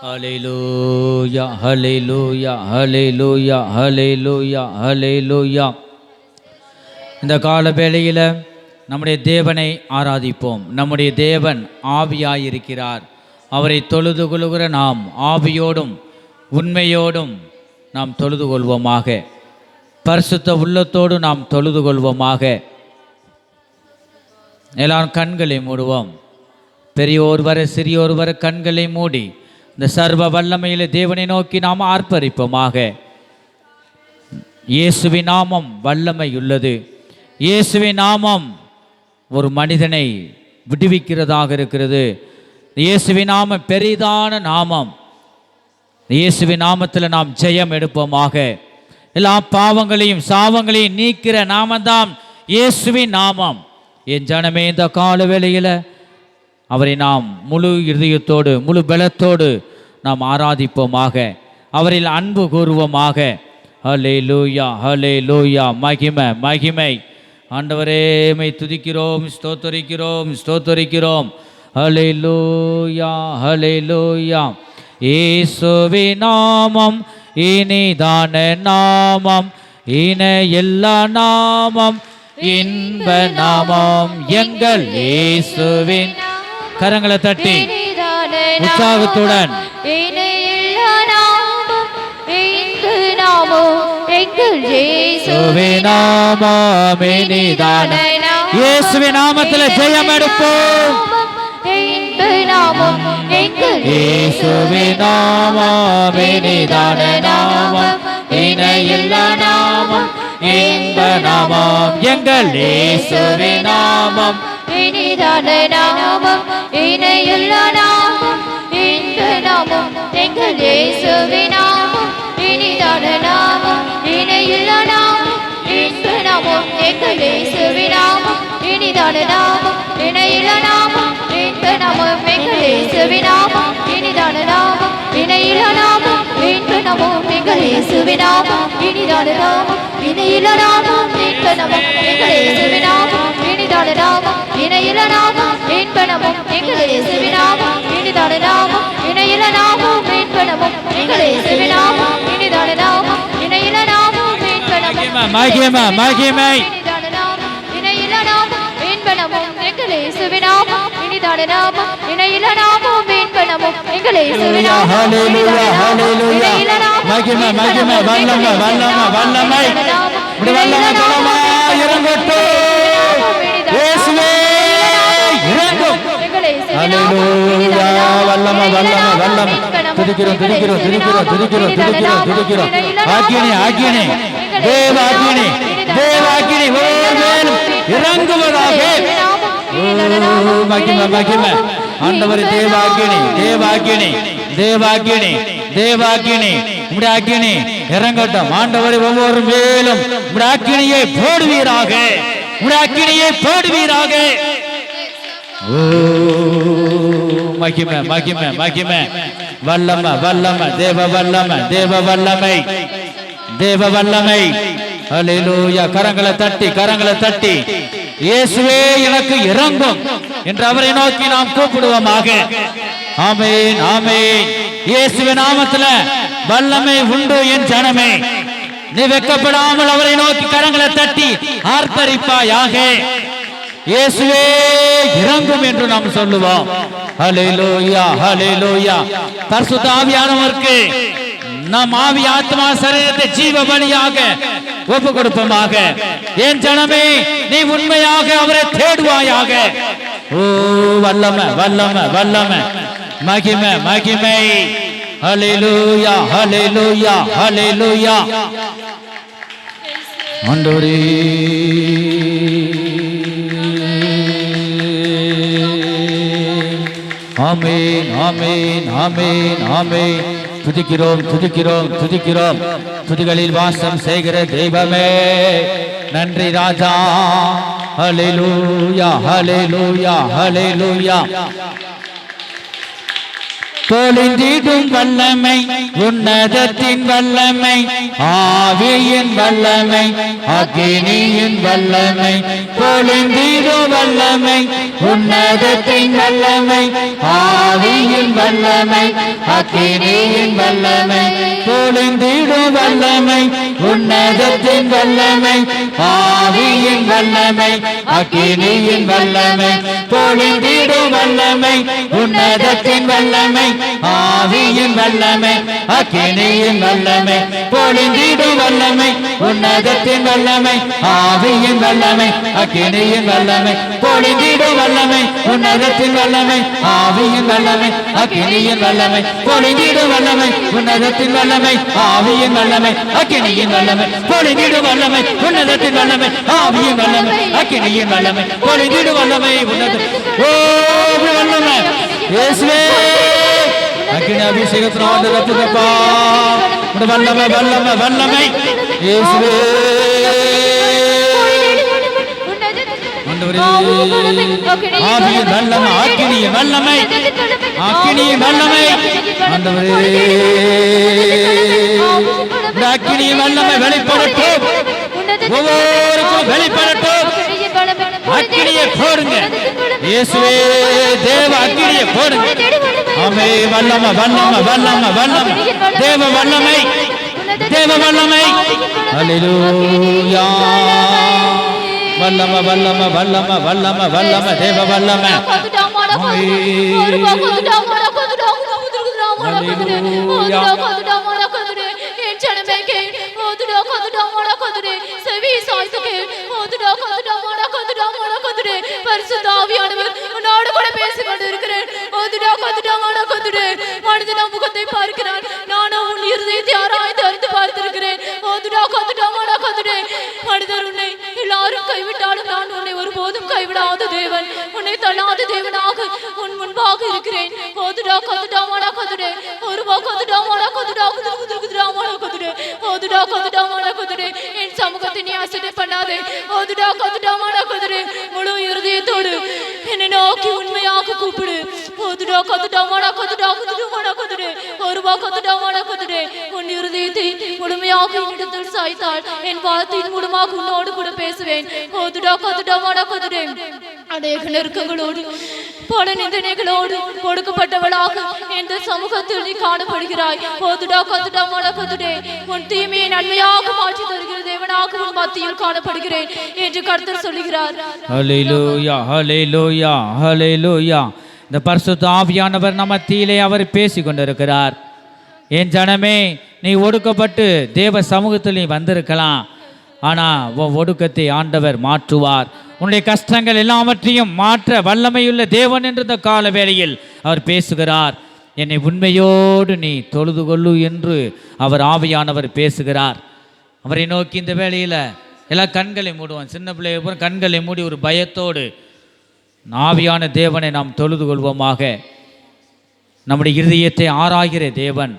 ஹல்லேலூயா ஹல்லேலூயா ஹல்லேலூயா ஹல்லேலூயா ஹல்லேலூயா. இந்த கால வேளையில் நம்முடைய தேவனை ஆராதிப்போம். நம்முடைய தேவன் ஆவியாயிருக்கிறார். அவரை தொழுது கொள்கிற நாம் ஆவியோடும் உண்மையோடும் நாம் தொழுது கொள்வோமாக. பரிசுத்த உள்ளத்தோடு நாம் தொழுது கொள்வோமாக. எல்லாரும் கண்களை மூடுவோம். பெரியோர் வர சிறியோர் வர கண்களை மூடி இந்த சர்வ வல்லமையில தேவனை நோக்கி நாம் ஆர்ப்பரிப்போமாக. இயேசுவின் நாமம் வல்லமை உள்ளது. இயேசுவின் நாமம் ஒரு மனிதனை விடுவிக்கிறதாக இருக்கிறது. இயேசுவின் நாமம் பெரிதான நாமம். இயேசுவின் நாமத்தில் நாம் ஜெயம் எடுப்போமாக. எல்லா பாவங்களையும் சாவங்களையும் நீக்கிற நாமம்தான் இயேசுவின் நாமம். என் ஜனமே, இந்த கால வேளையில் அவரை நாம் முழு இருதயத்தோடு முழு பலத்தோடு நாம் ஆராதிப்போமாக. அவரில் அன்பு கூறுவோமாக. ஹல்லேலூயா ஹல்லேலூயா. மகிமை மகிமை. ஆண்டவரே, மை துதிக்கிறோம், ஸ்தோத்தரிக்கிறோம் ஸ்தோத்தரிக்கிறோம். ஹல்லேலூயா ஹல்லேலூயா. இயேசுவின் நாமம் இனிதான நாமம், இன எல்லா நாமம் இன்ப நாமம் எங்கள் இயேசுவின். கரங்களை தட்டி உற்சாகத்துடன் இயேசுவின் நாமத்தில் ஜெயம் எடுப்போம். இயேசுவின் நாமம் இனிதான நாமம், இன எல்லா நாமம் இன்ப நாமம் எங்கள் இயேசுவின் நாமம். இனிதான நாமம், இணையுள்ள நாமம், இன்ப நாமம் எங்கள் இயேசுவின் நாமம். இனிதான நாமம், இணையுள்ள நாமம், இன்ப நாமம் எங்கள் இயேசுவின் நாமம். இனிதான நாமம், இணையுள்ள நாமம், இன்ப நாமம் எங்கள் இயேசுவின் நாமம். இனிதான நாமம், இணையுள்ள நாமம், இன்ப நாமம் எங்கள் இயேசுவின் நாமம். இனிதான நாமம், இணையுள்ள நாமம், இன்ப நாமம் எங்கள் இயேசுவின் நாமம். இனிதான நாமம், இணையுள்ள நாமம், இன்ப நாமம் எங்கள் இயேசுவின் நாமம். இனிதான நாமம், இணையுள்ள நாமம், இன்ப நாமம் எங்கள் இயேசுவின் நாமம். இனிதான நாமம், இணையுள்ள நாமம், இன்ப நாமம் மகிமை மகிமை. இனிதான நாமம், இணையுள்ள நாமம், இன்ப நாமம் எங்கள் இயேசுவின் நாமம். இனிதான நாமம், இணையுள்ள நாமம், இன்ப நாமம் எங்கள் இயேசுவின் நாமம். ஹல்லேலூயா ஹல்லேலூயா. மகிமை மகிமை. வல்லமை வல்லமை வல்லமை. இப்படி வல்லமை பலமா இறங்கட்டும். இயேசுவே இறங்கும். ஹல்லேலூயா. வல்லமை வல்லமை வல்லமை. துதிக்கிறோம் துதிக்கிறோம் துதிக்கிறோம் துதிக்கிறோம் துதிக்கிறோம் துதிக்கிறோம். ஆக்கினே ஆக்கினே தேவ ஆக்கினே தேவ ஆக்கினே ஒருவரும் இறங்குவதாக. மகிமை மகிமை. ஆண்டவர் தேவாக்கினி தேவாக்கினி தேவாக்கினி தேவாக்கினி உம்முடைய அக்கினி இறங்கட்டும். ஆண்டவர் ஒவ்வொரு மேலும் உம்முடைய அக்கினியை போடுவீராக, உம்முடைய அக்கினியை போடுவீராக. ஓ மகிமை மகிமை மகிமை. வல்லமை வல்லமை தேவ வல்லமை தேவ வல்லமை தேவ வல்லமை. ஹல்லேலூயா. கரங்களை தட்டி கரங்களை தட்டி இயேசுவே எனக்கு இறங்கும் என்று அவரை நோக்கி நாம் கூப்பிடுவோமாக. ஆமென் ஆமென். இயேசுவின் நாமத்துல வல்லமை உண்டு. என் ஜனமே, நீ வெட்கப்படாமல் அவரை நோக்கி கரங்களை தட்டி ஆர்ப்பரிப்பாயாக. இயேசுவே இறங்கும் என்று நாம் சொல்லுவோம். ஹல்லேலூயா ஹல்லேலூயா. பரிசுத்த ஆவியானவருக்கு நாம் ஆவி ஆத்மா சரீரத்தை ஜீவ பலியாக ஒப்பு கொடுப்போமாக. என் ஜனமே, நீ உண்மையாக அவரை தேடுவாயாக. ஓ வல்லமை வல்லமை வல்லமை. மகிமை மகிமை. ஹல்லேலூயா ஹல்லேலூயா ஹல்லேலூயா. ஆண்டவரே, ஆமென் ஆமென் ஆமென் ஆமென். துதிக்கிறோம் துதிக்கிறோம் துதிக்கிறோம். துதிகளில் வாசம் செய்கிற தெய்வமே நன்றி ராஜா. ஹல்லேலூயா ஹல்லேலூயா ஹல்லேலூயா. பொழிந்திடும் வல்லமை உன்னதத்தின் வல்லமை ஆவியின் வல்லமை அக்கினியின் வல்லமை பொழிந்திடும் வல்லமை உன்னதத்தின் வல்லமை ஆவியின் வல்லமை அக்கினியின் வல்லமை பொழிந்திடும் வல்லமை உன்னதத்தின் வல்லமை ஆவியின் வல்லமை அக்கினியின் வல்லமை பொழிந்திடும் வல்லமை உன்னதத்தின் வல்லமை ஆவியின் வல்லமை அக்கினியின் வல்லமை பொழிந்திடும் வல்லமை உன்னதத்தின் வல்லமை ஆவியின் வல்லமை அக்கினியின் வல்லமை பொழிந்திடும் வல்லமை உன்னதத்தின் வல்லமை ஆவியின் வல்லமை அக்கினியின் வல்லமை பொழிந்திடும் வல்லமை உன்னதத்தின் வல்லமை ஆவியின் வல்லமை அக்கினியின் வல்லமை பொழிந்திடும் வல்லமை உன்னதத்தின் வல்லமை ஆவியின் வல்லமை அக்கினியின் வல்லமை பொழிந்திடும் வல்லமை உன்னத ஓ வல்லமை இயேசுவே அக்கினி அபிஷேகத்தினால ரத்துதப்பா வல்லமை வல்லமை வல்லமை இயேசுவே ஆவியின் வல்லமை அக்கினியின் வல்லமை அக்கினியின் வல்லமை ஆண்டவரே அக்கினியின் வல்லமை வெளிப்படட்டும் ஒவ்வொருக்கும் வெளிப்படட்டும் அக்கினியை போடுங்க இயேசுவே தேவ அக்கினியை போடுங்க ஆமே வல்லமை வல்லமை வல்லமை வல்லமை தேவ வல்லமை தேவ வல்லமை ஹல்லேலூயா வல்லமை வல்லமை வல்லமை வல்லமை வல்லமை தேவ வல்லமை முகத்தை பார்க்கிறான் நானும் உன் இருதயத்தை ஆராய்ந்து அறிந்து பார்த்திருக்கிறேன் மனிதர் உன்னை எல்லாரும் கைவிட்டாலும் நான் உன்னை ஒருபோதும் கைவிடாத தேவன் உன்னை தள்ளாத தேவனாக உன் முன்பாக இருக்கிறேன் என் சமூகத்தை நீ அசட்டை பண்ணாதே முழு இருதயத்தோடு என்னை நோக்கி உண்மையாக கூப்பிடு உன் இருதயத்தை முழுமையாக என்னிடத்தில் சாய்த்தாள் என் வார்த்தையின் மூலமாக உன்னோடு கூட பேசுவேன் அநேக நெருக்கங்களோடு பல நிந்தனைகளோடு கொடுக்கப்பட்டவளாக இந்த சமூகத்தில் நீ காணப்படுகிறாய் உன் தீமையை நன்மையாக மாற்றி தருகிற தேவனாக உன் மத்தியில் காணப்படுகிறேன் என்று கர்த்தர் சொல்லுகிறார். ஹல்லேலூயா ஹல்லேலூயா ஹல்லேலூயா. இந்த பரிசுத்த ஆவியானவர் நம்ம மத்தியிலே அவர் பேசி கொண்டிருக்கிறார். என் ஜனமே, நீ ஒடுக்கப்பட்டு தேவ சமூகத்தில் நீ வந்திருக்கலாம், ஆனால் உன் ஒடுக்கத்தை ஆண்டவர் மாற்றுவார். உன்னுடைய கஷ்டங்கள் எல்லாவற்றையும் மாற்ற வல்லமையுள்ள தேவன் என்ற இந்த கால வேளையில் அவர் பேசுகிறார். என்னை உண்மையோடு நீ தொழுது கொள்ளு என்று அவர் ஆவியானவர் பேசுகிறார். அவரை நோக்கி இந்த வேளையில் எல்லாம் கண்களை மூடுவான். சின்ன பிள்ளைய கண்களை மூடி ஒரு பயத்தோடு ஆவியான தேவனை நாம் தொழுது கொள்வோமாக. நம்முடைய இருதயத்தை ஆராய்கிற தேவன்,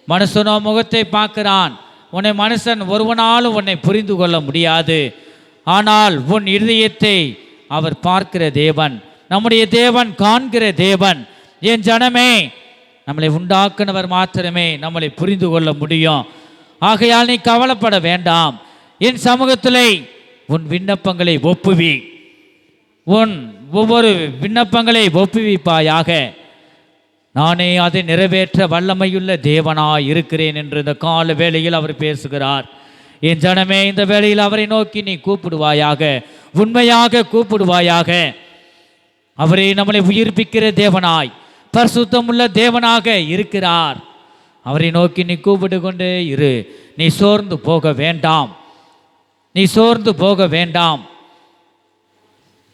மனுஷனோ முகத்தை பார்க்கிறான். உன்னை மனுஷன் ஒருவனாலும் உன்னை புரிந்து கொள்ள முடியாது. ஆனால் உன் இருதயத்தை அவர் பார்க்கிற தேவன், நம்முடைய தேவன் காண்கிற தேவன். என் ஜனமே, நம்மளை உண்டாக்குனவர் மாத்திரமே நம்மளை புரிந்து கொள்ள முடியும். ஆகையால் நீ கவலைப்பட வேண்டாம். என் சமூகத்திலே உன் விண்ணப்பங்களை ஒப்புவி, உன் ஒவ்வொரு விண்ணப்பங்களை ஒப்புவிப்பாயாக. நானே அதை நிறைவேற்ற வல்லமையுள்ள தேவனாய் இருக்கிறேன் என்று இந்த கால வேளையில் அவர் பேசுகிறார். என் ஜனமே, இந்த வேளையில் அவரை நோக்கி நீ கூப்பிடுவாயாக, உண்மையாக கூப்பிடுவாயாக. அவரே நம்மளை உயிர்ப்பிக்கிற தேவனாய், பரிசுத்தமுள்ள தேவனாக இருக்கிறார். அவரை நோக்கி நீ கூப்பிடு கொண்டே இரு. நீ சோர்ந்து போக வேண்டாம், நீ சோர்ந்து போக வேண்டாம்.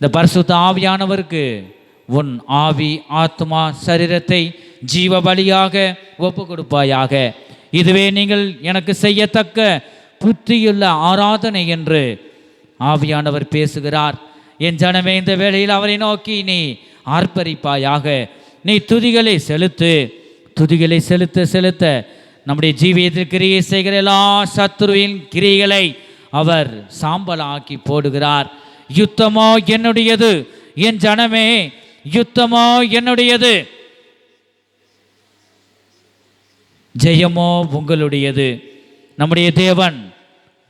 இந்த பரிசுத்த ஆவியானவருக்கு உன் ஆவி, ஆத்மா, சரீரத்தை ஜீவ பலியாக ஒப்பு கொடுப்பாயாக. இதுவே நீங்கள் எனக்கு செய்யத்தக்க புத்தியுள்ள ஆராதனை என்று ஆவியானவர் பேசுகிறார். என் ஜனமே, இந்த வேளையில் அவரை நோக்கி நீ ஆர்ப்பரிப்பாயாக. நீ துதிகளை செலுத்து. துதிகளை செலுத்த செலுத்த நம்முடைய ஜீவியத்தில் கிரியை செய்கிற எல்லா சத்துருவின் கிரியைகளை அவர் சாம்பலாக்கி போடுகிறார். யுத்தமோ என்னுடையது, என் ஜனமே, யுத்தமோ என்னுடையது. ஜெயமோ உங்களுடையது. நம்முடைய தேவன்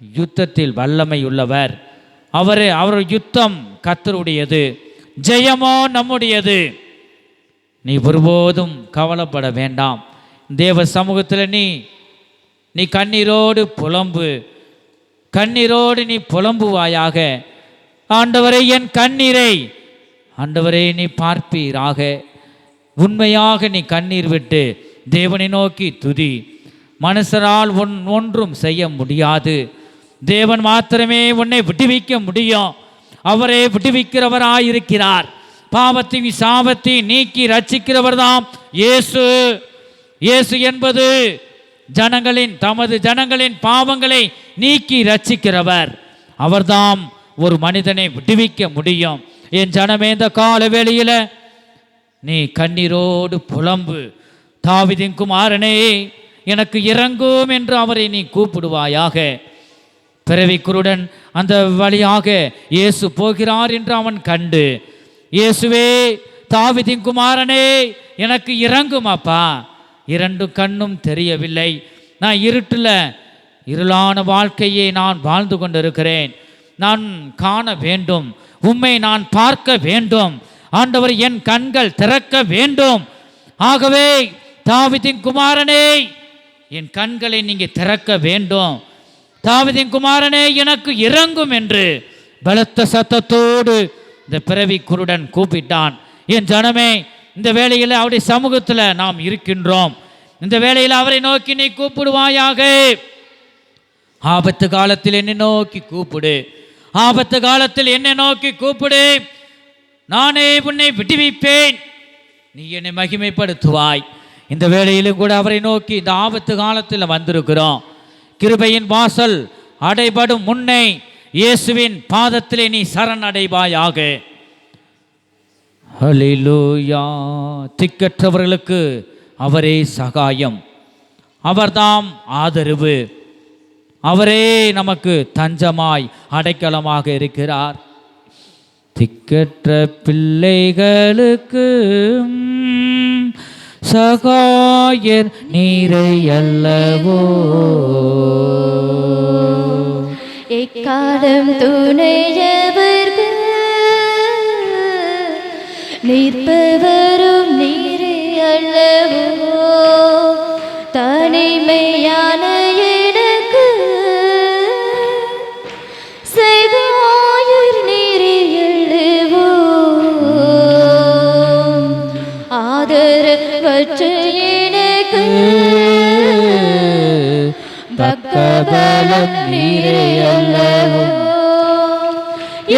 யுத்தத்தில் வல்லமை உள்ளவர். அவர் யுத்தம் கர்த்தருடையது, ஜெயமோ நம்முடையது. நீ ஒருபோதும் கவலைப்பட வேண்டாம். தேவ சமூகத்தில் நீ கண்ணீரோடு நீ புலம்புவாயாக. ஆண்டவரே, என் கண்ணீரை ஆண்டவரே நீ பார்ப்பீராக. உண்மையாக நீ கண்ணீர் விட்டு தேவனை நோக்கி துதி. மனுஷரால் ஒன்றும் செய்ய முடியாது. தேவன் மாத்திரமே உன்னை விடுவிக்க முடியும். அவரே விடுவிக்கிறவராயிருக்கிறார். பாவத்தின் சாபத்தை நீக்கி ரட்சிக்கிறவர் தான் இயேசு. இயேசு என்பது தமது ஜனங்களின் பாவங்களை நீக்கி ரட்சிக்கிறவர். அவர்தாம் ஒரு மனிதனை விடுவிக்க முடியும். என் ஜனமே, இந்த கால வேளையில நீ கண்ணீரோடு புலம்பு. தாவீதின் குமாரனே, எனக்கு இறங்கும் என்று அவரை நீ கூப்பிடுவாயாக. பிறவி குருடன் அந்த வழியாக இயேசு போகிறார் என்று அவன் கண்டு, இயேசுவே, தாவீதின் குமாரனே, எனக்கு இறங்கும் அப்பா. இரண்டு கண்ணும் தெரியவில்லை. நான் இருளான வாழ்க்கையை நான் வாழ்ந்து கொண்டிருக்கிறேன். நான் காண வேண்டும், உம்மை நான் பார்க்க வேண்டும். ஆண்டவர், என் கண்கள் திறக்க வேண்டும். ஆகவே தாவீதின் குமாரனே, என் கண்களை நீங்க திறக்க வேண்டும். தாவீதின் குமாரனே, எனக்கு இறங்கும் என்று பலத்த சத்தத்தோடு இந்த பிறவி குருடன் கூப்பிட்டான். என் ஜனமே, இந்த வேளையில் அவருடைய சமூகத்தில் நாம் இருக்கின்றோம். இந்த வேளையில் அவரை நோக்கி நீ கூப்பிடுவாயாக. ஆபத்து காலத்தில் என்னை நோக்கி கூப்பிடு. ஆபத்து காலத்தில் என்னை நோக்கி கூப்பிடு. நானே உன்னை விடுவிப்பேன். நீ என்னை மகிமைப்படுத்துவாய். இந்த வேளையிலும் கூட அவரை நோக்கி இந்த ஆபத்து காலத்தில் வந்திருக்கிறோம். கிருபையின் வாசல் அடைபடும் முன்னே இயேசுவின் பாதத்திலே நீ சரணடைவாயாக. ஹல்லேலூயா. திக்கற்றவர்களுக்கு அவரே சகாயம், அவர்தாம் ஆதரவு, அவரே நமக்கு தஞ்சமாய் அடைக்கலமாக இருக்கிறார். திக்கற்ற பிள்ளைகளுக்கு சகாயர் நீரை அல்லவோ. எக்காலம் துணையவர்கள் நிற்பவரும் நீரே அல்லவோ. தனிமையான எனக்கு சகாயர் நீரே அல்லவோ. ஆதரவற்ற எனக்கு பக்கபலம் நீரே அல்லவோ.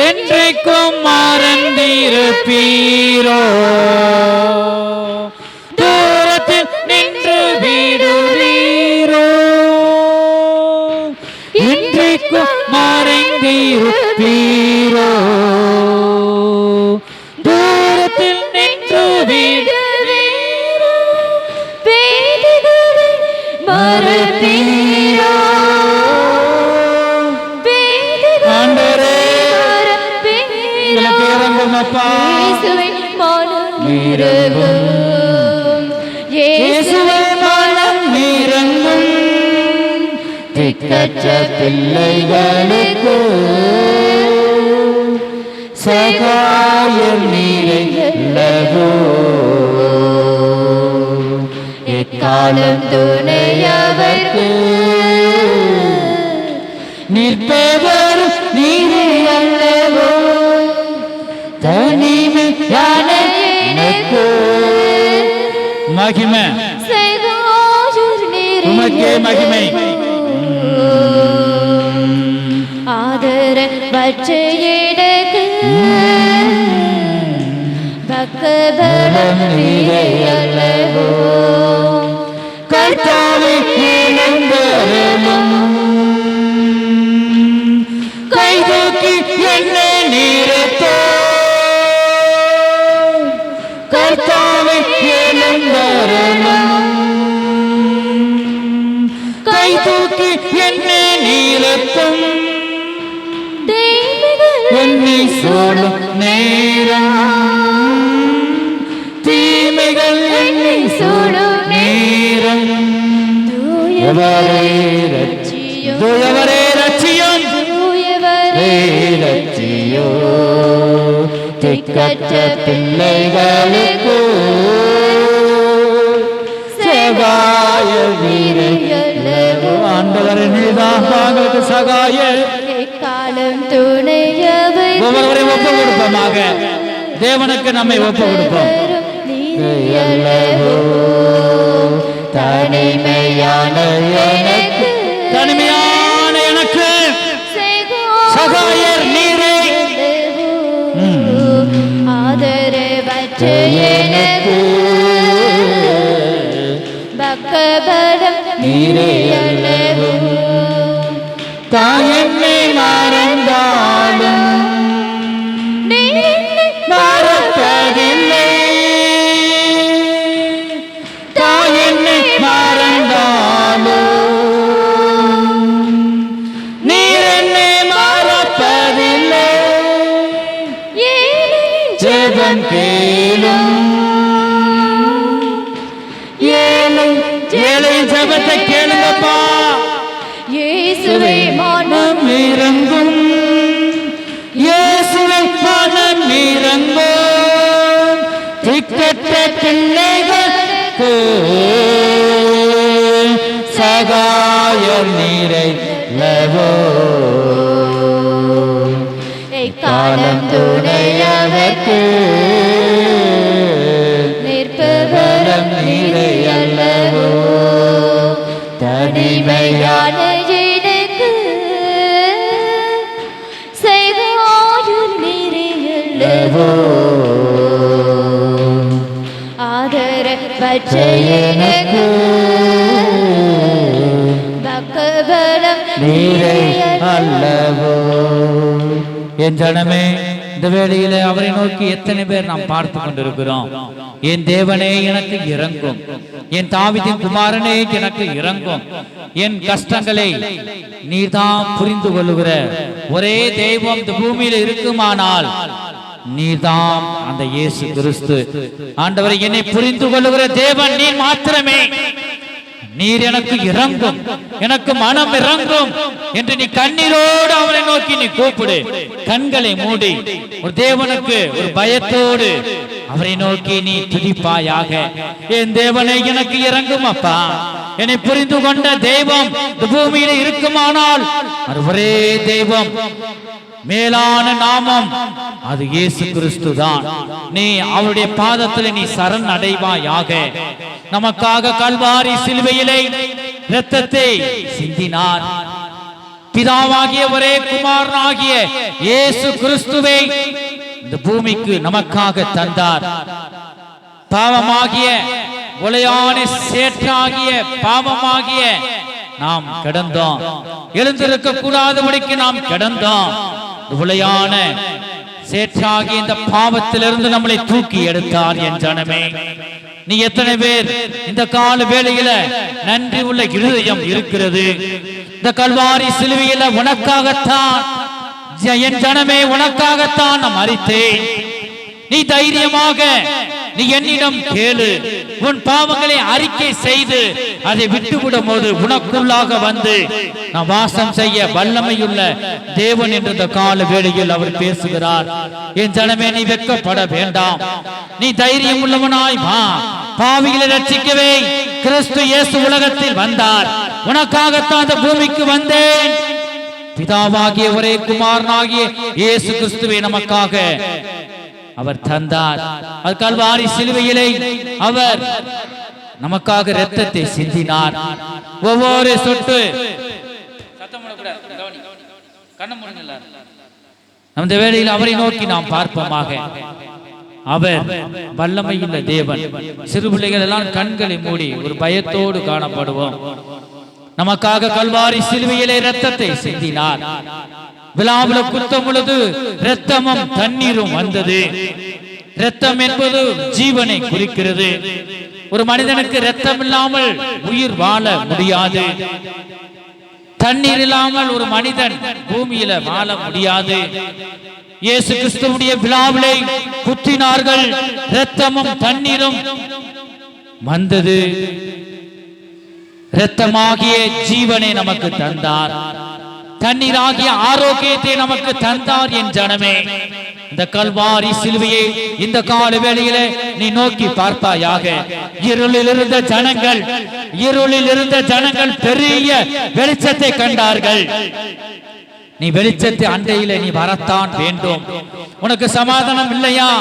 என்றைக்கும் மறந்திருப்பீரோ. தூரத்தில் நின்று விடுவீரோ. என்றைக்கும் மறைந்திருப்பீரோ. தூரத்தில் நின்று விடுவீரோ. வேதங்களை மறப்பீரோ. திக்கற்ற பிள்ளைகளுக்கு சகாயம் நீரே அல்லவோ. எக்காலம் துணையவர்க்கு நிற்பவர் நீரே அல்லவோ. தனிமையான எனக்கு மகிமை உமக்கே மகிமை. ஆதரவற்ற எனக்கு பக்கபலம் நீரே அல்லவோ. கர்த்தாவே, கைதூக்கி என்னை நிறுத்தோ. கர்த்தாவே, கைதூக்கி என்னை நிறுத்தும். என்னை சூழும் நேரம் தீமைகள் என்னை தூயவரே ரட்சியும் தூயவரே ரட்சியும் தூயவரே ரட்சியும் திக்கற்ற பிள்ளைகளுக்கு சகாய வீரர்களே ஆண்டவரே நீதான் தாங்களுக்கு சகாய காலம் துணையவை ஒவ்வொருவரையும் ஒப்பு கொடுப்போமாக தேவனுக்கு நம்மை ஒப்பு கொடுப்போம் தனிமையான எனக்கு சகாயர் நீரே ஆதரவற்ற எனக்கு பக்கபலம் நீரே அல்லவோ தாயென்னை மறந்தாலும் மறப்பதில்லை தாயென்னை மறந்தாலும் நீர் என்னை மறப்பதில்லை ஜெபம் கேளும் ஏழை ஜெபத்தை கேளுங்கப்பா இயேசுவே மனம் இறங்கும் இயேசுவே மனம் இறங்கும் திக்கற்ற பிள்ளைகளுக்கு சகாயம் நீரைலவோ காலம் துணையவர்க்கு நிற்பவரம் நீரையல்லவோ தனிமையான எனக்கு செய்வாயுர் நீரையல்லவோ ஆதரவற்ற எனக்கு பக்கபலம் நீரை அல்லவோ என் ஜனமே இந்த வேளையிலே அவரை நோக்கி எத்தனை பேர் நாம் பார்த்து கொண்டிருக்கிறோம் என் தேவனே எனக்கு இறங்கும் என் தாவீதின் குமாரனே எனக்கு இறங்கும் என் கஷ்டங்களை நீர்தான் புரிந்து கொள்ளுகிற ஒரே தெய்வம் இந்த பூமியில இருக்குமானால் நீர்தான் அந்த இயேசு கிறிஸ்து ஆண்டவரை என்னை புரிந்து கொள்ளுகிற தேவன் நீ மாத்திரமே நீர் எனக்கு இறங்கும் எனக்கு மனம் இறங்கும் என்று நீ கண்ணீரோடு அவனை நோக்கி நீ கூப்பிடு கண்களை மூடி ஒரு தேவனுக்கு ஒரு பயத்தோடு அவரை நோக்கி நீ துதிப்பாயாக என் தேவனை எனக்கு இறங்கும் அப்பா என்னை புரிந்து கொண்ட தெய்வம் இந்த பூமியில இருக்குமானால் அது ஒரே தெய்வம் மேலான நாமம் அது இயேசு கிறிஸ்து தான் நீ அவருடைய பாதத்தில் நீ சரண் அடைவாயாக நமக்காக கல்வாரி சிலுவையிலே இரத்தத்தை சிந்தினார் பிதாவாகிய ஒரே குமாரனாகிய இயேசு கிறிஸ்துவை இந்த பூமிக்கு நமக்காக தந்தார் பாவமாகிய கொலையான சேற்றாகிய பாவமாகிய நாம் கிடந்தோம் எழுந்திருக்க கூடாதபடிக்கு நாம் கிடந்தோம் உளையான சேற்றாகி இந்த பாவத்திலிருந்து நம்மளை தூக்கி எடுத்தார் என் ஜனமே நீ எத்தனை பேர் இந்த கால வேளையில நன்றி உள்ள இருதயம் இருக்கிறது இந்த கல்வாரி சிலுவையில உனக்காகத்தான் என் ஜனமே உனக்காகத்தான் நான் மரித்தேன் நீ தைரியமாக நீ என்னிடம் கேளு உன் பாவங்களை அறிக்கை செய்து அதை விட்டுவிடும் போது உனக்குள்ளாக வந்து நான் வாசம் செய்ய வல்லமையுள்ள தேவன் என்ற இந்த கால வேளையில் அவர் பேசுகிறார் என் ஜனமே நீ வெட்கப்பட வேண்டாம் நீ தைரியம் உள்ளவனாய் வா பாவிகளை ரட்சிக்கவே கிறிஸ்து இயேசு உலகத்தில் வந்தார் உனக்காகத்தான் அந்த பூமிக்கு வந்தேன் பிதாவாகிய ஒரே குமாரனாகிய இயேசு கிறிஸ்துவை நமக்காக அவர் தந்தார் அது கல்வாரி சிலுவையிலே அவர் நமக்காக இரத்தத்தை சிந்தினார் ஒவ்வொரு சொட்டு அந்த வேளையில் அவரை நோக்கி நாம் பார்ப்போமாக அவர் வல்லமையுள்ள தேவன் சிறு பிள்ளைகள் எல்லாம் கண்களை மூடி ஒரு பயத்தோடு காணப்படுவோம் நமக்காக கல்வாரி சிலுவையிலே இரத்தத்தை சிந்தினார் விழாவுல குத்தம் பொழுது இரத்தமும் தண்ணீரும் வந்தது இரத்தம் என்பது ஜீவனை குறிக்கிறது ஒரு மனிதனுக்கு இரத்தம் இல்லாமல் உயிர் வாழ முடியாது தண்ணீர் இல்லாமல் ஒரு மனிதன் பூமியில வாழ முடியாது இயேசு கிறிஸ்துவுடைய விழாவிலே குத்தினார்கள் இரத்தமும் தண்ணீரும் வந்தது இரத்தமாகிய ஜீவனை நமக்கு தந்தார், தண்ணீராகிய ஆரோக்கியத்தை நமக்கு தந்தார். என் ஜனமே, இந்த கல்வாரி சிலுவையை இந்த கால வேளையிலே நீ நோக்கி பார்ப்பாயாக. இருளில் இருந்த ஜனங்கள் பெரிய வெளிச்சத்தை கண்டார்கள். நீ வெளிச்சத்தை அண்டையிலே நீ வரத்தான் வேண்டும். உனக்கு சமாதானம் இல்லையா?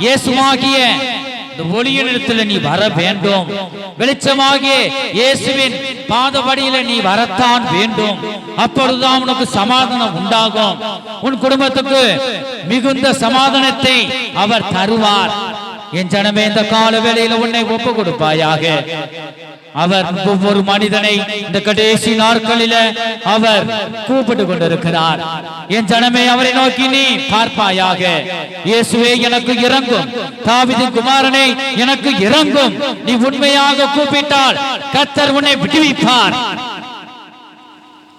இயேசுவாகிய இந்த ஒளியினிடத்தில் நீ வர வேண்டும். வெளிச்சமாகிய இயேசுவின் பாதபடியில நீ வரத்தான் வேண்டும். அப்பொழுதுதான் உனக்கு சமாதானம் உண்டாகும். உன் குடும்பத்துக்கு மிகுந்த சமாதானத்தை அவர் தருவார். என் ஜனமே, இந்த கால வேளையில உன்னை ஒப்பு கொடுப்பாயாக. அவர் ஒவ்வொரு மனிதனை இந்த கடைசி நாட்களில அவர் கூப்பிட்டு கொண்டிருக்கிறார். என் ஜனமே, அவரை நோக்கி நீ பார்ப்பாயாக. இயேசுவே எனக்கு இறங்கும், தாவீதின் குமாரனே எனக்கு இறங்கும். நீ உண்மையாக கூப்பிட்டால் கர்த்தர் உன்னை விடுவிப்பார்.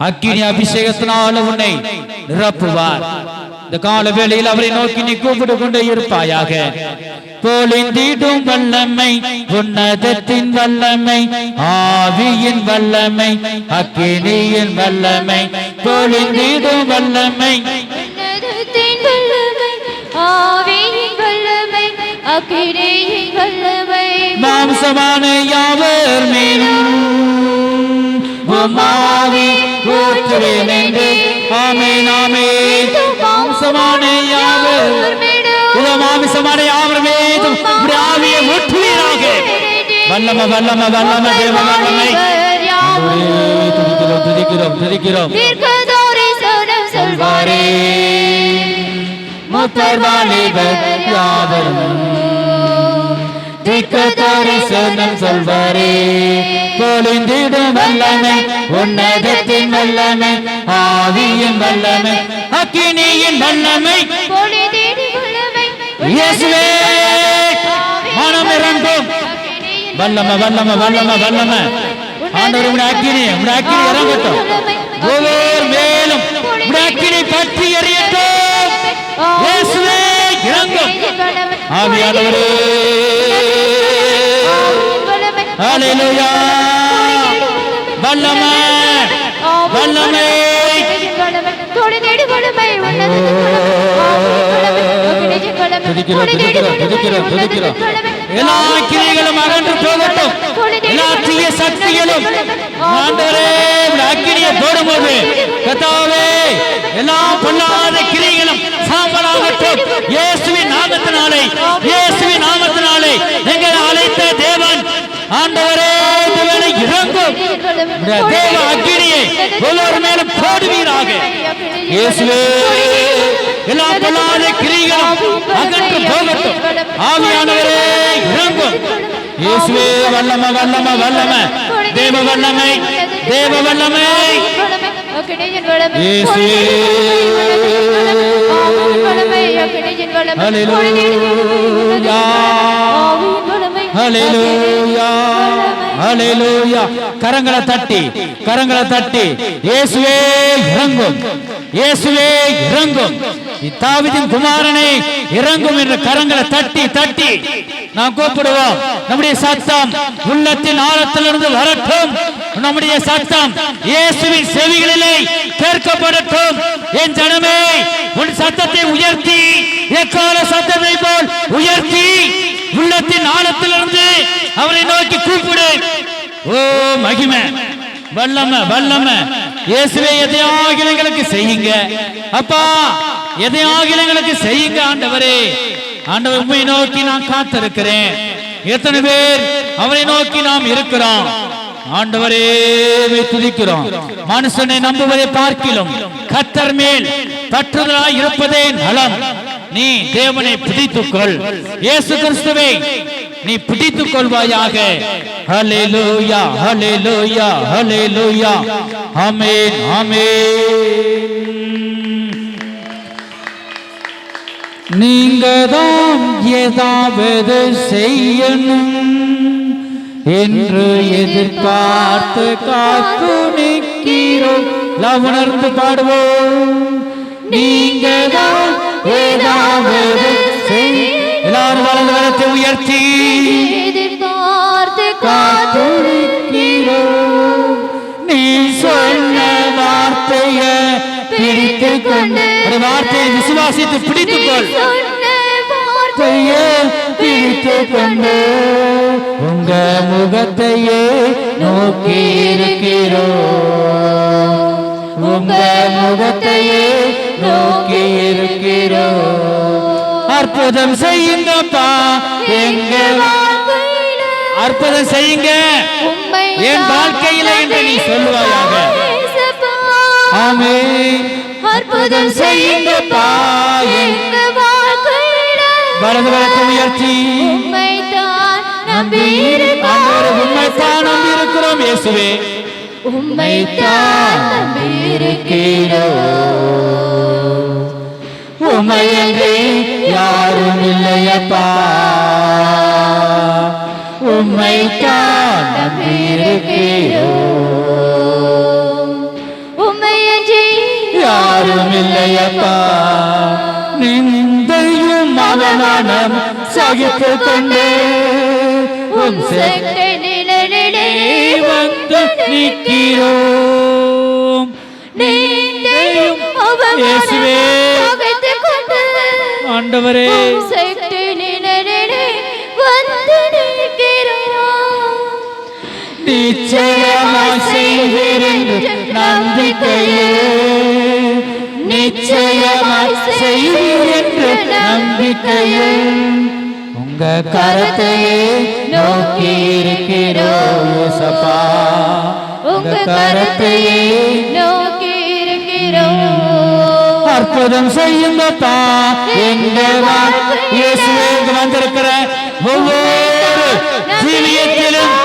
அக்கினி அபிஷேகத்தினால் உன்னை நிரப்புவார். இந்த கால வேளையில் அவரை நோக்கி நீ கூப்பிட்டு கொண்டே இருப்பாயாக. பொழிந்திடும் வல்லமை, உன்னதத்தின் வல்லமை, ஆவியின் வல்லமை, அக்கினியின் வல்லமை, பொழிந்திடும் வல்லமை, உன்னதத்தின் வல்லமை, ஆவியின் வல்லமை, அக்கினியின் வல்லமை, மாம்சமான யாவர் மேலும் உம்மாவி ஊற்றுவேன் என்று. ஆமென், ஆமென். மாம்சமான யாவர் மாமிசமான யாவர் மீதும் ஆவியை ஊற்றுவீராக. வல்லமை வல்லமை வல்லமை தேவ வல்லமை. துதிக்கிறோம் துதிக்கிறோம். தீர்க்கதரிசனம் சொல்வாரே, மூப்பர் வாலிபர் யாவரும் தீர்க்கதரிசனம் சொல்வாரே. பொழிந்திடும் வல்லமை, உன்னதத்தின் வல்லமை, ஆவியின் வல்லமை, அக்கினியின் வல்லமை, இயேசுவே மனம் இறங்கும். வல்லமை வல்லமை வல்லமை வல்லமை. ஆண்டவர் உம்முடைய அக்கினி இறங்கட்டும். ஒவ்வொரு மேலும் உம்முடைய அக்கினி பற்றி எரியட்டும். இயேசுவே இறங்கும். ஆவியானவரே, ஹல்லேலூயா. வல்லமை வல்லமை எல்லா கிரிகளும் அகன்று போகட்டும். எல்லா தீய சக்திகளும் ஆண்டவரே அக்கினியை போடும்போது கர்த்தாவே எல்லா பொல்லாத கிரிகளும் சாம்பலாகட்டும். இயேசுவின் நாமத்தினாலே, இயேசுவின் நாமத்தினாலே எங்களை அழைத்த தேவன் ஆண்டவரே இறங்கும். தேவ அக்கினியை ஒவ்வொரு மேலும் போடுவீராக. இயேசுவே எல்லா பொல்லாத கிரிகளும் அகன்று போகட்டும். ஆவியானவரே இறங்கும். இயேசுவே வல்லமை வல்லமை வல்லமை தேவ வல்லமை தேவ வல்லமை. இயேசுவே ஹல்லேலூயா ஹல்லேலூயா ஹல்லேலூயா. கரங்களை தட்டி இயேசுவே இறங்கும், இயேசுவே இறங்கும், தாவீதின் குமாரனே இறங்கும் என்று கரங்களை தட்டி நாம் கூப்பிடுவோம். நம்முடைய சத்தம் உள்ளத்தின் ஆழத்திலிருந்து வரட்டும். நம்முடைய சத்தம் இயேசுவின் செவிகளிலே கேட்கப்படட்டும். என் ஜனமே, உன் சத்தத்தை உயர்த்தி, எக்கால சத்தத்தை போல் உயர்த்தி உள்ளத்தின் ஆழத்திலிருந்து அவரை நோக்கி கூப்பிடு. ஓ மகிமை, வல்லமை வல்லமை. இயேசுவே எதையாக எங்களுக்கு செய்யுங்க அப்பா, எதையாக எங்களுக்கு செய்யுங்க ஆண்டவரே. ஆண்டவர் உம்மை நோக்கி நான் காத்திருக்கிறேன். எத்தனை பேர் அவரை நோக்கி நாம் இருக்கிறோம் ஆண்டவரே, துதிக்கிறோம். மனுஷனை நம்புவதை பார்க்கிலும் கர்த்தர் மேல் பற்றுதலாய் இருப்பதே நலம். நீ தேவனை பிடித்துக்கொள், இயேசு கிறிஸ்துவை நீ பிடித்துக் கொள்வாயாக. ஹல்லேலூயா ஹல்லேலூயா ஹல்லேலூயா. ஆமென் ஆமென். நீங்க தான் ஏதாவது செய்யணும் என்று எதிர்பார்த்து காத்து நிற்கிறோம். உணர்ந்து பாடுவோம். நீங்க தான் ஏதாவது எல்லாரும் வலது கரத்தை உயர்த்தி எதிர்பார்த்து காத்து நிற்கிறோம். கொண்டு வார்த்தையை விசுவாசித்து பிடித்துக்கொள். பிடித்துக் கொண்டு உங்க முகத்தையே நோக்கி இருக்கிறோம். உங்க முகத்தையே நோக்கி இருக்கிறோம். அற்புதம் செய்யுங்கப்பா எங்க அற்புதம் செய்யுங்க என் வாழ்க்கையில என்று நீ சொல்லுவாயாக. ஆமென். அற்புதம் செய்யுங்கப்பா எங்க வாழ்க்கையில வலது வலது முயற்சி உம்மைத்தான் நம்பியிருக்கிறோம். உம்மைத்தான் நம்பியிருக்கிறோம் இயேசுவே. உம்மைத்தான் நம்பியிருக்கிறோம். உம்மையன்றி யாரும் இல்லையப்பா. உம்மைத்தான் நம்பியிருக்கிறோம். உம்மையன்றி யாரும் இல்லையப்பா. நிந்தையும் அவமானம் சகித்துக் கொண்டு உம் சக்தி நிழலிலே வந்து நிற்கிறோம். நீந்தையும் இயேசுவே. சகித்துக் கொண்டு ஆண்டவரே சக்தி நிழலிலே வந்து நிற்கிறோம். நிச்சயமாய் செய்வீர் நம்பிக்கையே. நிச்சயமாய் செய்வீர் என்று நம்பிக்கையே. உங்க கரத்தையே நோக்கி இருக்கிறோம் இயேசப்பா. உங்க கரத்தையே நோக்கி இருக்கிறோம். அற்புதம் செய்யுங்கப்பா எங்க இயேசுவே. வந்திருக்கிற ஒவ்வொரு ஜீவியத்திலும்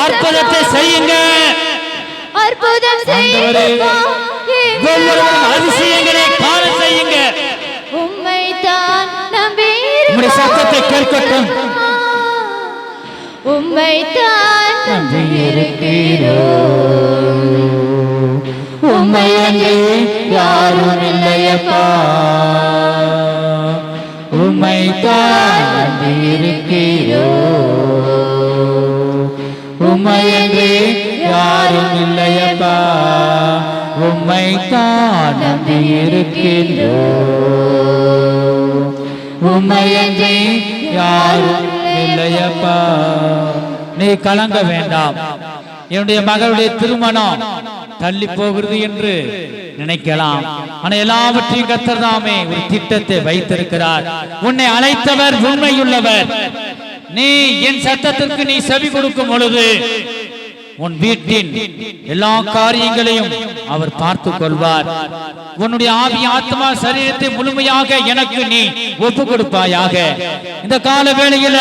அற்புதத்தை செய்யுங்க. அற்புதம் செய்யுங்கப்பா ஒவ்வொருவரும் அதிசயங்களை காண செய்யுங்க. உம்மைத்தான் உம்முடைய சத்தத்தை கேட்கட்டும். உம்மைத்தான் நம்பியிருக்கிறோம். உம்மையன்றி யாரும் இல்லையப்பா. உம்மைத்தான் நம்பியிருக்கிறோம். உம்மையன்றி யாரும் இல்லையப்பா. உம்மைத்தான் நம்பியிருக்கிறோம். உம்மையன்றி யாரும் இல்லையப்பா. நீ கலங்க வேண்டாம். என்னுடைய மகளுடைய திருமணம் தள்ளி போகிறது என்று நினைக்கலாம். ஆனா எல்லாவற்றையும் கர்த்தர் தாமே ஒரு திட்டத்தை வைத்திருக்கிறார். உன்னை அழைத்தவர் உண்மையுள்ளவர். நீ என் சத்தத்திற்கு நீ செவி கொடுக்கும் பொழுது உன் வீட்டின் எல்லா காரியங்களையும் அவர் பார்த்துக் கொள்வார். உன்னுடைய ஆவி ஆத்மா சரீரத்தை முழுமையாக எனக்கு நீ ஒப்பு கொடுப்பாயாக. இந்த கால வேளையில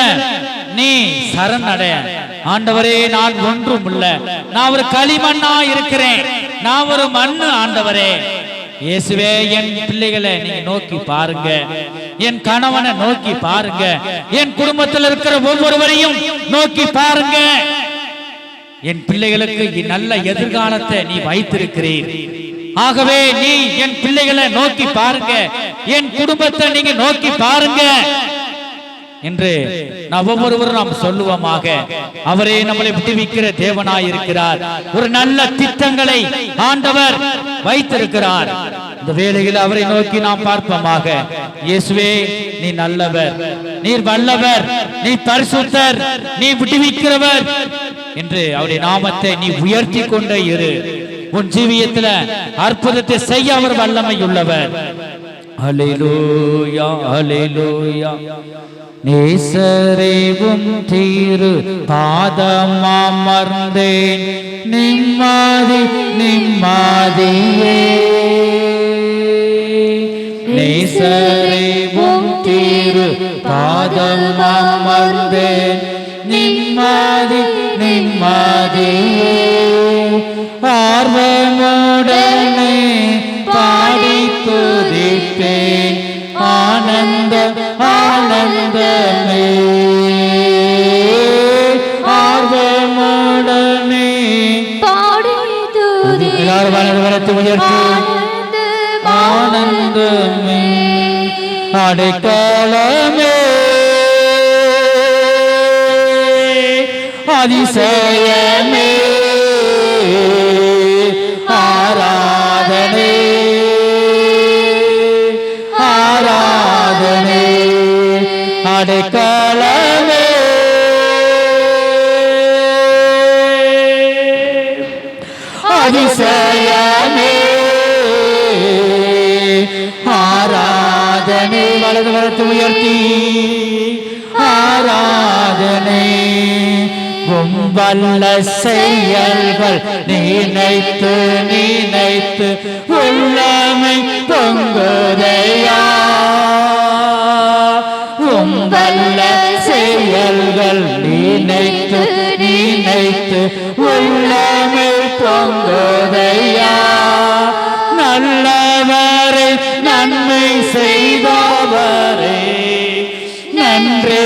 நீ சரணடைய. ஆண்டவரே, நான் ஒன்றும் இல்ல, நான் ஒரு களிமண்ணா இருக்கிறேன், நான் ஒரு மண்ணு. ஆண்டவரே இயேசுவே, என் பிள்ளைகளை நீங்க நோக்கி பாருங்க, என் கணவனை நோக்கி பாருங்க, என் குடும்பத்தில் இருக்கிற ஒவ்வொருவரையும் நோக்கி பாருங்க. என் பிள்ளைகளுக்கு நல்ல எதிர்காலத்தை நீ வைத்திருக்கிறீர். ஆகவே நீ என் பிள்ளைகளை நோக்கி பாருங்க, என் குடும்பத்தை நீங்க நோக்கி பாருங்க என்று நாம் ஒவ்வொருவரும் நாம் சொல்லுவோமாக. அவரே நம்மளை விடுவிக்கிற தேவனாயிருக்கிறார். ஒரு நல்ல திட்டங்களை ஆண்டவர் வைத்திருக்கிறார். இந்த வேளையில் அவரை நோக்கி நாம் பார்ப்போமாக. இயேசுவே, நீ நல்லவர், நீர் வல்லவர், நீ பரிசுத்தர், நீ விடுவிக்கிறவர் என்று அவருடைய நாமத்தை நீ உயர்த்தி கொண்டே இரு. உன் ஜீவியத்துல அற்புதத்தை செய்ய அவர் வல்லமை உள்ளவர். அல்லேலூயா, அல்லேலூயா. நேசரேவும் தீரு பாதம் அமர்ந்தேன், நிம்மதி நிம்மதியே. நேசரேவும் தீரு பாதம் அமர்ந்தேன், நிம்மதி நிம்மதியே. ஆர்வமுடனே பாடி துதிப்பேன், ஆனந்த ஆனந்தமே. ஆர்வமுடனே பாடி எல்லாரும் வளர்த்து உயர்த்தி ஆனந்தமே. அடைக்கலமே, அதிசயமே, ஆராதனை அதிசயமே ஆராதனை வலது கரத்தை உயர்த்தி ஆராதனை வல்ல செயல்கள் நினைத்து நினைத்து உள்ளமை பொங்குதையா வல்ல செயல்கள் நினைத்து நினைத்து உள்ளமை பொங்குதையா நல்லவரே நன்மை செய்தவரே நன்றி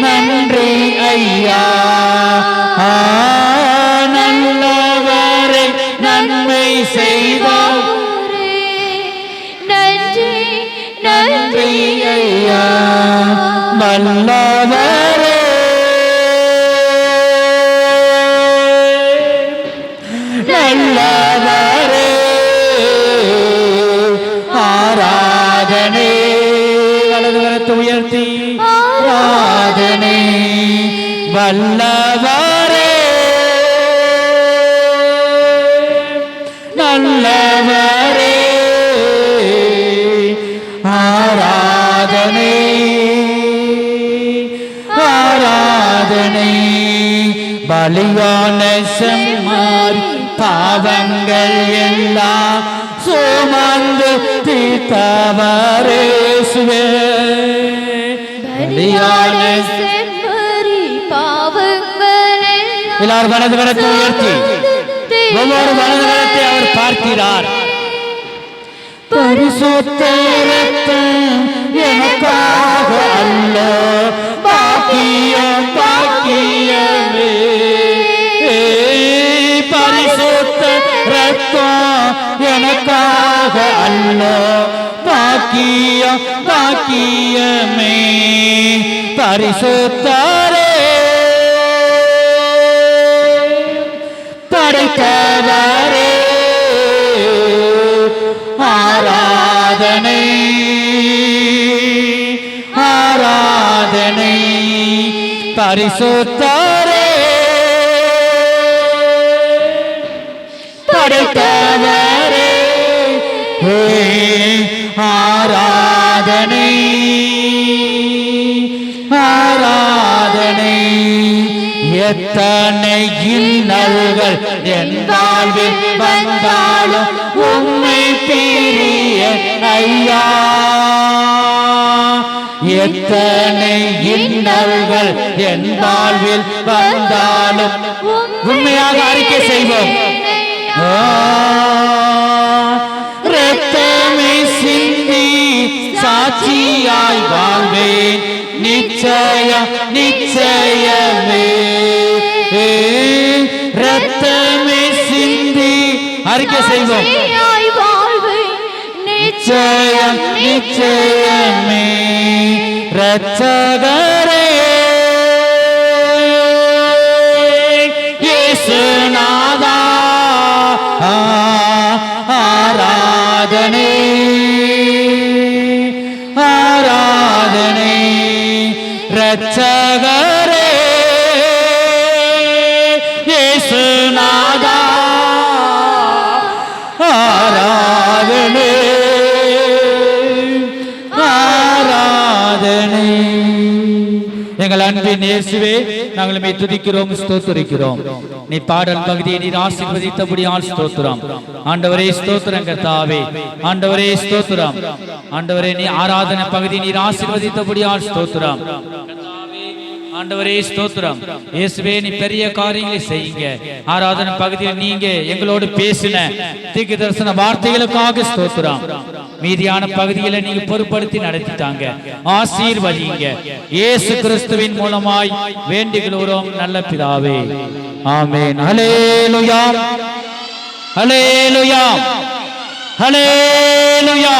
நன்றி ஐயா நல்லவரே நன்மை செய்தவரே நன்றி நன்றி ஐயா நல்லவரே நல்லவரே ஆராதனை வலது கரத்தை உயர்த்தி ஆராதனை வல்லவரே நல்லவரே ஆராதனை ஆராதனை பலியான செம்மாறி பாவங்கள் எல்லாம் சுமந்து தீர்த்தவரே சுவே பலியான எல்லாரும் வலது கரத்தை உயர்த்தி ஒவ்வொரு வலது கரத்தை அவர் பார்க்கிறார் பரிசுத்த இரத்தம் எனக்காக அல்ல பாக்கியம் பாக்கியமே பரிசுத்த இரத்தம் எனக்காக அல்ல பாக்கியம் பாக்கியமே பரிசுத்தரே படைத்தவரே ஆராதனை ஆராதனை பரிசுத்தரே படைத்தவரே ஆராதனை ஆராதனை எத்தனை இன்னல்கள் என் வாழ்வில் வந்தாலும் உம்மை பிரிய ஐயா எத்தனை இன்னல்கள் என் வாழ்வில் வந்தாலும் உண்மையாக அறிக்கை செய்வோம் இரத்தமே சிந்தி சாட்சியாய் வாழ்வேன் நிச்சயம் நிச்சயமே இரத்தமே சிந்தி அறிக்கை செய்வோம் நிச்சயம் நிச்சயமே இரட்சகரே இயேசுநாதா ஆராதனை ஆராதனை இரட்சகரே இயேசுநாதா ஆராதனை ஆராதனை எங்கள் அன்பின் இயேசுவே நாங்கள் உம்மை துதிக்கிறோம் ஸ்தோத்திரிக்கிறோம் நீ பாடல் பகுதியை நீர் ஆசீர்வதித்தபடியால் ஸ்தோத்திரம் ஆண்டவரே ஸ்தோத்திரம் கர்த்தாவே ஆண்டவரே ஸ்தோத்திரம் ஆண்டவரே நீ ஆராதனை பகுதி நீர் ஆசீர்வதித்தபடியால் ஸ்தோத்திரம் ஆண்டவரே ஸ்தோத்திரம் இயேசுவே நீ பெரிய காரியங்களை செய்யுங்க ஆராதனை பகுதியில் நீங்க எங்களோடு பேசின தீர்க்க தரிசன வார்த்தைகளுக்காக ஸ்தோத்திரம் மீதியான பகுதிகளை நீங்க பொறுப்படுத்தி நடத்திட்டாங்க ஆசீர்வதிங்க இயேசு கிறிஸ்துவின் மூலமாய் வேண்டிக்கிறோம் நல்ல பிதாவே ஆமென் ஹல்லேலூயா ஹல்லேலூயா ஹல்லேலூயா